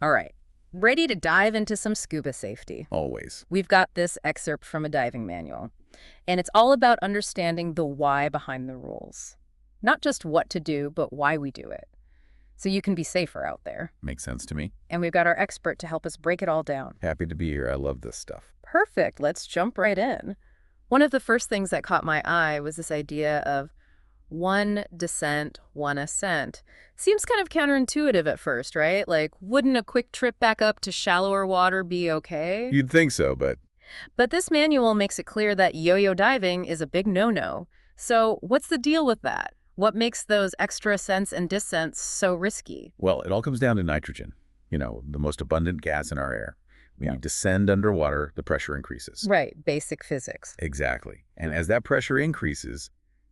All right, ready to dive into some scuba safety. Always. We've got this excerpt from a diving manual, and it's all about understanding the why behind the rules. Not just what to do, but why we do it, so you can be safer out there. Makes sense to me. And we've got our expert to help us break it all down. Happy to be here. I love this stuff. Perfect, let's jump right in. One of the first things that caught my eye was this idea of one descent, one ascent. Seems kind of counterintuitive at first, right? Like, wouldn't a quick trip back up to shallower water be okay? You'd think so, but But this manual makes it clear that yo-yo diving is a big no-no. So what's the deal with that? What makes those extra ascents and descents so risky? well, it all comes down to nitrogen. The most abundant gas in our air. When Yeah. you descend underwater, the pressure increases. Right, basic physics. Exactly. And as that pressure increases,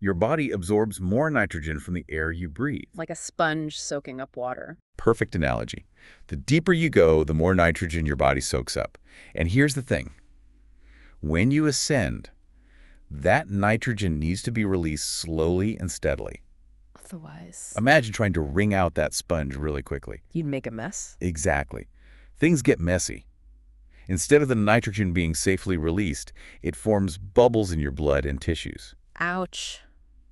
your body absorbs more nitrogen from the air you breathe. Like a sponge soaking up water. Perfect analogy. The deeper you go, the more nitrogen your body soaks up. And here's the thing. When you ascend, that nitrogen needs to be released slowly and steadily. Otherwise, Imagine trying to wring out that sponge really quickly. you'd make a mess. Exactly. Things get messy. Instead of the nitrogen being safely released, it forms bubbles in your blood and tissues. Ouch.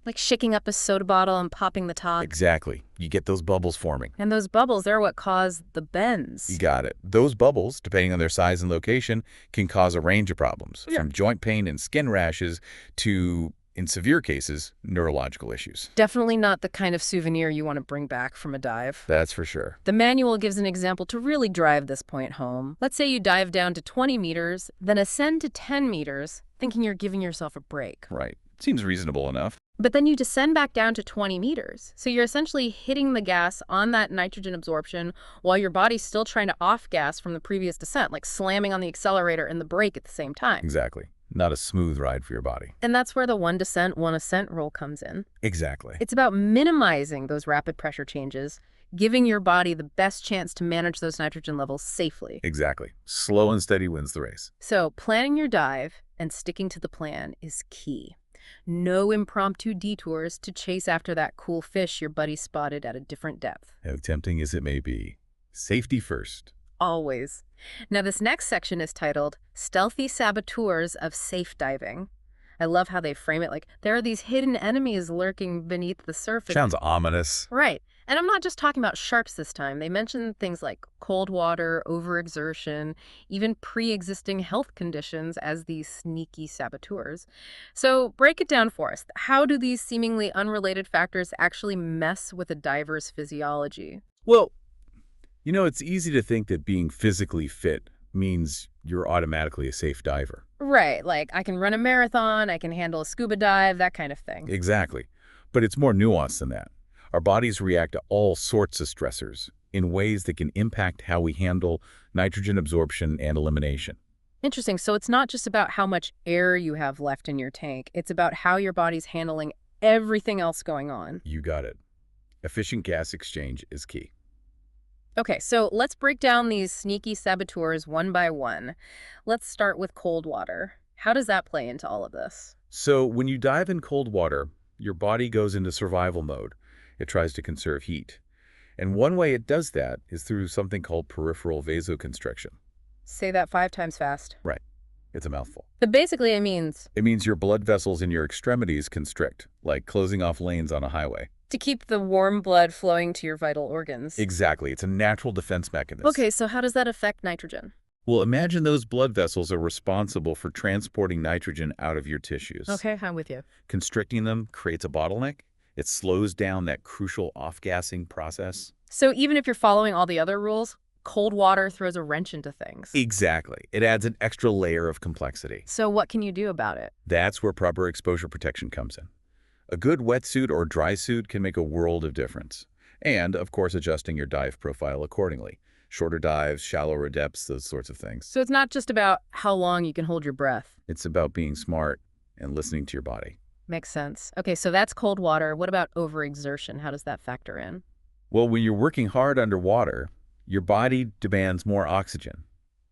Like shaking up a soda bottle and popping the top. Exactly. You get those bubbles forming. And those bubbles, they're what cause the bends. You got it. Those bubbles, depending on their size and location, can cause a range of problems, Yeah. from joint pain and skin rashes to, in severe cases, neurological issues. Definitely not the kind of souvenir you want to bring back from a dive. That's for sure. The manual gives an example to really drive this point home. Let's say you dive down to 20 meters, then ascend to 10 meters, thinking you're giving yourself a break. Right. Seems reasonable enough. But then you descend back down to 20 meters. So you're essentially hitting the gas on that nitrogen absorption while your body's still trying to off-gas from the previous descent, like slamming on the accelerator and the brake at the same time. Exactly. Not a smooth ride for your body. And that's where the one descent, one ascent rule comes in. Exactly. It's about minimizing those rapid pressure changes, giving your body the best chance to manage those nitrogen levels safely. Exactly. Slow and steady wins the race. So planning your dive and sticking to the plan is key. No impromptu detours to chase after that cool fish your buddy spotted at a different depth. How tempting as it may be. Safety first. Always. Now, this next section is titled Stealthy Saboteurs of Safe Diving. I love how they frame it like there are these hidden enemies lurking beneath the surface. Sounds ominous. Right. And I'm not just talking about sharks this time. They mention things like cold water, overexertion, even pre-existing health conditions as these sneaky saboteurs. So break it down for us. How do these seemingly unrelated factors actually mess with a diver's physiology? Well, it's easy to think that being physically fit means you're automatically a safe diver. Right, like I can run a marathon, I can handle a scuba dive, that kind of thing. Exactly. But it's more nuanced than that. Our bodies react to all sorts of stressors in ways that can impact how we handle nitrogen absorption and elimination. Interesting. So it's not just about how much air you have left in your tank. It's about how your body's handling everything else going on. You got it. Efficient gas exchange is key. Okay, so let's break down these sneaky saboteurs one by one. Let's start with cold water. How does that play into all of this? So when you dive in cold water, your body goes into survival mode. It tries to conserve heat. And one way it does that is through something called peripheral vasoconstriction. Say that 5 times fast. Right. It's a mouthful. But basically it means It means your blood vessels in your extremities constrict, like closing off lanes on a highway. to keep the warm blood flowing to your vital organs. Exactly. It's a natural defense mechanism. Okay, so how does that affect nitrogen? Well, imagine those blood vessels are responsible for transporting nitrogen out of your tissues. Okay, I'm with you. Constricting them creates a bottleneck. It slows down that crucial off-gassing process. So even if you're following all the other rules, cold water throws a wrench into things. Exactly. It adds an extra layer of complexity. So what can you do about it? That's where proper exposure protection comes in. A good wetsuit or dry suit can make a world of difference. And, of course, adjusting your dive profile accordingly. Shorter dives, shallower depths, those sorts of things. So it's not just about how long you can hold your breath. It's about being smart and listening to your body. Makes sense. Okay, so that's cold water. What about overexertion? How does that factor in? Well, when you're working hard underwater, your body demands more oxygen.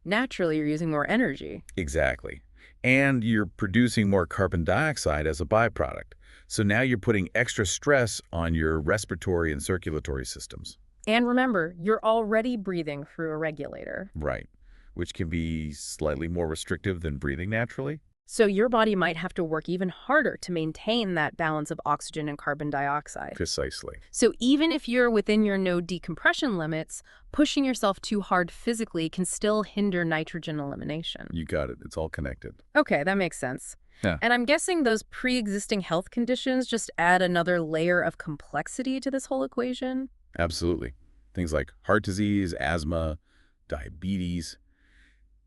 Naturally, you're using more energy. Exactly. And you're producing more carbon dioxide as a byproduct. So now you're putting extra stress on your respiratory and circulatory systems. And remember, you're already breathing through a regulator. Right. Which can be slightly more restrictive than breathing naturally. So your body might have to work even harder to maintain that balance of oxygen and carbon dioxide. Precisely. So even if you're within your no decompression limits, pushing yourself too hard physically can still hinder nitrogen elimination. You got it. It's all connected. Okay, that makes sense. Yeah. And I'm guessing those pre-existing health conditions just add another layer of complexity to this whole equation? Absolutely. Things like heart disease, asthma, diabetes,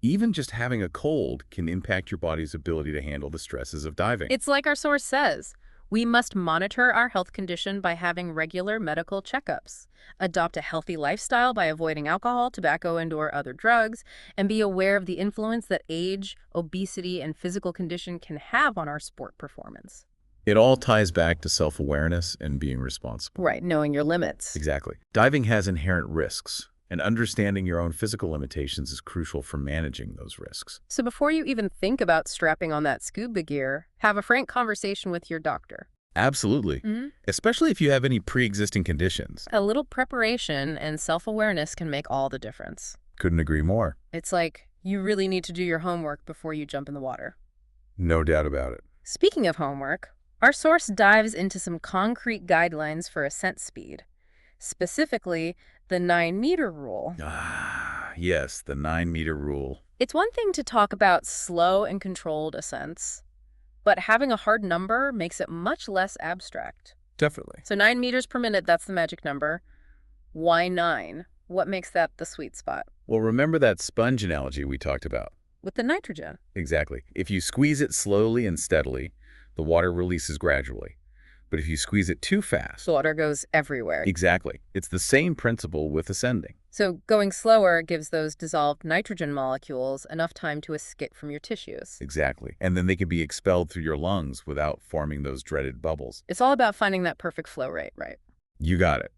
even just having a cold can impact your body's ability to handle the stresses of diving. It's like our source says. We must monitor our health condition by having regular medical checkups, adopt a healthy lifestyle by avoiding alcohol, tobacco, and/or other drugs, and be aware of the influence that age, obesity, and physical condition can have on our sport performance. It all ties back to self-awareness and being responsible. Right, knowing your limits. Exactly. Diving has inherent risks, and understanding your own physical limitations is crucial for managing those risks. So before you even think about strapping on that scuba gear, have a frank conversation with your doctor. Absolutely. Especially if you have any pre-existing conditions. A little preparation and self-awareness can make all the difference. Couldn't agree more. It's like you really need to do your homework before you jump in the water. No doubt about it. Speaking of homework, our source dives into some concrete guidelines for ascent speed, specifically the 9-meter rule. Ah, yes, the 9-meter rule. It's one thing to talk about slow and controlled ascents, but having a hard number makes it much less abstract. Definitely. So 9 meters per minute, that's the magic number. Why 9? What makes that the sweet spot? Well, remember that sponge analogy we talked about? With the nitrogen. Exactly. If you squeeze it slowly and steadily, the water releases gradually. But if you squeeze it too fast... The water goes everywhere. Exactly. It's the same principle with ascending. So going slower gives those dissolved nitrogen molecules enough time to escape from your tissues. Exactly. And then they can be expelled through your lungs without forming those dreaded bubbles. It's all about finding that perfect flow rate, right? You got it.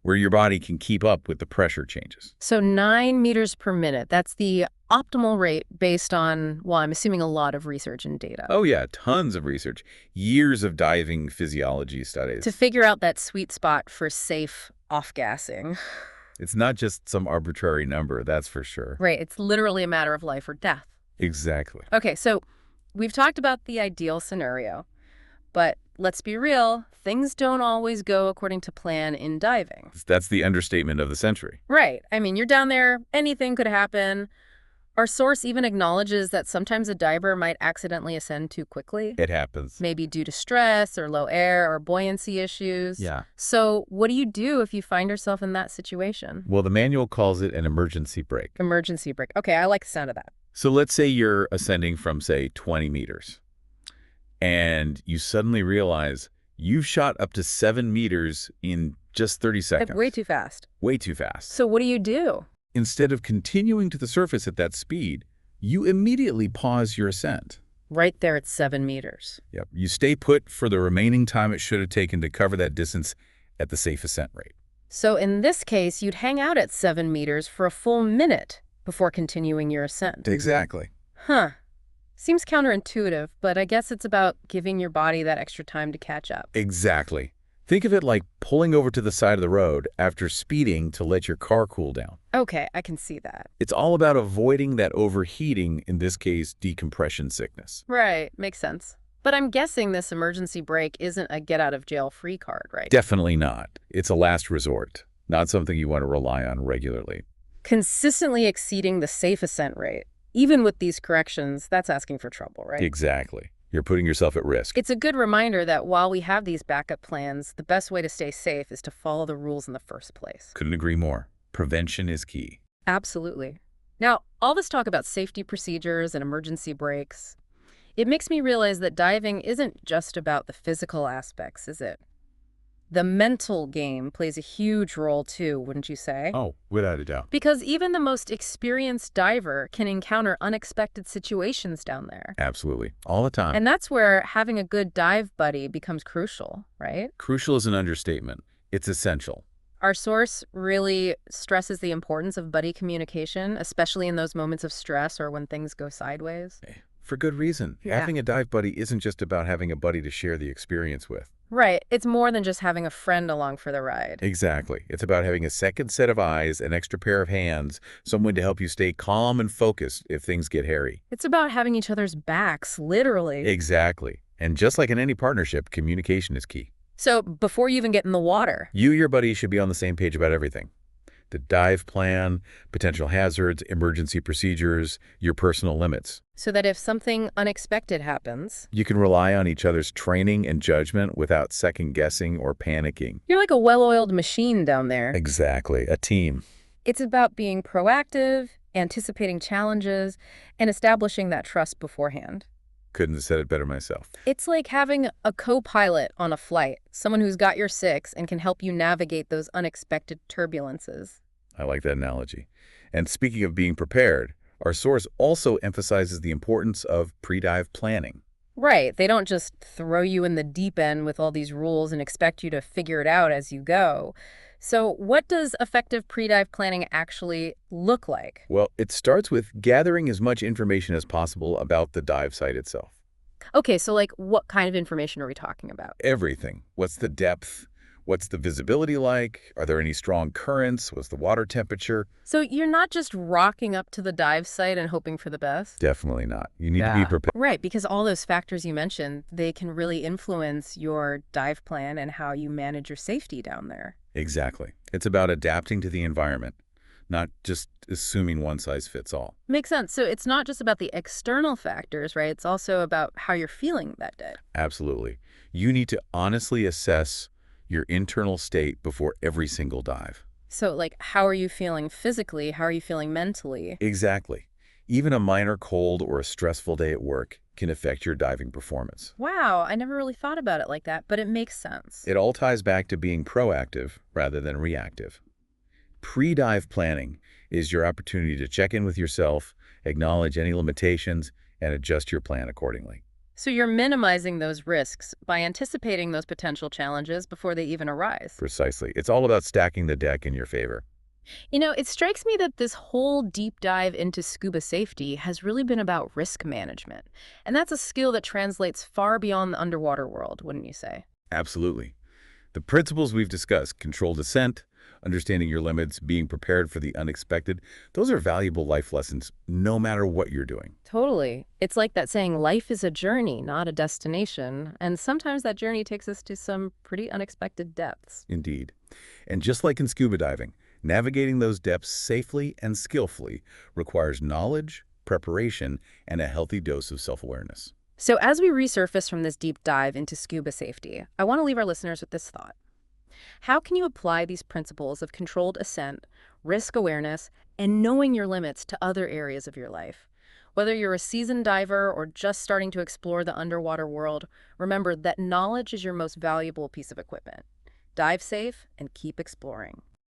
Where your body can keep up with the pressure changes. So 9 meters per minute, that's the optimal rate based on, well, I'm assuming a lot of research and data. Oh yeah, tons of research. Years of diving physiology studies. To figure out that sweet spot for safe off-gassing. It's not just some arbitrary number, that's for sure. Right, it's literally a matter of life or death. Exactly. Okay, so we've talked about the ideal scenario, but let's be real, things don't always go according to plan in diving. That's the understatement of the century. Right. I mean, you're down there, anything could happen. Our source even acknowledges that sometimes a diver might accidentally ascend too quickly. It happens. Maybe due to stress or low air or buoyancy issues. Yeah. So what do you do if you find yourself in that situation? Well, the manual calls it an emergency brake. Emergency brake. Okay, I like the sound of that. So let's say you're ascending from, say, 20 meters. And you suddenly realize you've shot up to 7 meters in just 30 seconds. Way too fast. Way too fast. So what do you do? Instead of continuing to the surface at that speed, you immediately pause your ascent. Right there at 7 meters. Yep. You stay put for the remaining time it should have taken to cover that distance at the safe ascent rate. So in this case, you'd hang out at 7 meters for a full minute before continuing your ascent. Exactly. Huh. Seems counterintuitive, but I guess it's about giving your body that extra time to catch up. Exactly. Think of it like pulling over to the side of the road after speeding to let your car cool down. Okay, I can see that. It's all about avoiding that overheating, in this case, decompression sickness. Right, makes sense. But I'm guessing this emergency brake isn't a get-out-of-jail-free card, right? Definitely not. It's a last resort, not something you want to rely on regularly. Consistently exceeding the safe ascent rate, even with these corrections, that's asking for trouble, right? Exactly. You're putting yourself at risk. It's a good reminder that while we have these backup plans, the best way to stay safe is to follow the rules in the first place. Couldn't agree more. Prevention is key. Absolutely. Now, all this talk about safety procedures and emergency brakes, it makes me realize that diving isn't just about the physical aspects, is it? The mental game plays a huge role too, wouldn't you say? Oh, without a doubt. Because even the most experienced diver can encounter unexpected situations down there. Absolutely. All the time. And that's where having a good dive buddy becomes crucial, right? Crucial is an understatement. It's essential. Our source really stresses the importance of buddy communication, especially in those moments of stress or when things go sideways. For good reason. Yeah. Having a dive buddy isn't just about having a buddy to share the experience with. Right. It's more than just having a friend along for the ride. Exactly. It's about having a second set of eyes, an extra pair of hands, someone to help you stay calm and focused if things get hairy. It's about having each other's backs, literally. Exactly. And just like in any partnership, communication is key. So before you even get in the water. You and your buddy should be on the same page about everything. The dive plan, potential hazards, emergency procedures, your personal limits. So that if something unexpected happens, You can rely on each other's training and judgment without second-guessing or panicking. you're like a well-oiled machine down there. Exactly. A team. It's about being proactive, anticipating challenges, and establishing that trust beforehand. Couldn't have said it better myself. It's like having a co-pilot on a flight, someone who's got your six and can help you navigate those unexpected turbulences. I like that analogy. And speaking of being prepared, our source also emphasizes the importance of pre-dive planning. Right, they don't just throw you in the deep end with all these rules and expect you to figure it out as you go. So what does effective pre-dive planning actually look like? Well, it starts with gathering as much information as possible about the dive site itself. Okay, so like what kind of information are we talking about? Everything. What's the depth? What's the visibility like? Are there any strong currents? What's the water temperature? So you're not just rocking up to the dive site and hoping for the best? Definitely not. You need to be prepared. Right, because all those factors you mentioned, they can really influence your dive plan and how you manage your safety down there. Exactly. It's about adapting to the environment, not just assuming one size fits all. Makes sense. So it's not just about the external factors, right? It's also about how you're feeling that day. Absolutely. You need to honestly assess your internal state before every single dive. So like, how are you feeling physically? How are you feeling mentally? Exactly. Even a minor cold or a stressful day at work can affect your diving performance. Wow, I never really thought about it like that, but it makes sense. It all ties back to being proactive rather than reactive. Pre-dive planning is your opportunity to check in with yourself, acknowledge any limitations, and adjust your plan accordingly. So you're minimizing those risks by anticipating those potential challenges before they even arise. Precisely. It's all about stacking the deck in your favor. You know, it strikes me that this whole deep dive into scuba safety has really been about risk management. And that's a skill that translates far beyond the underwater world, wouldn't you say? Absolutely. The principles we've discussed, controlled descent, understanding your limits, being prepared for the unexpected, those are valuable life lessons no matter what you're doing. Totally. It's like that saying, life is a journey, not a destination. And sometimes that journey takes us to some pretty unexpected depths. Indeed. And just like in scuba diving, navigating those depths safely and skillfully requires knowledge, preparation, and a healthy dose of self-awareness. So as we resurface from this deep dive into scuba safety, I want to leave our listeners with this thought. How can you apply these principles of controlled ascent, risk awareness, and knowing your limits to other areas of your life? Whether you're a seasoned diver or just starting to explore the underwater world, remember that knowledge is your most valuable piece of equipment. Dive safe and keep exploring.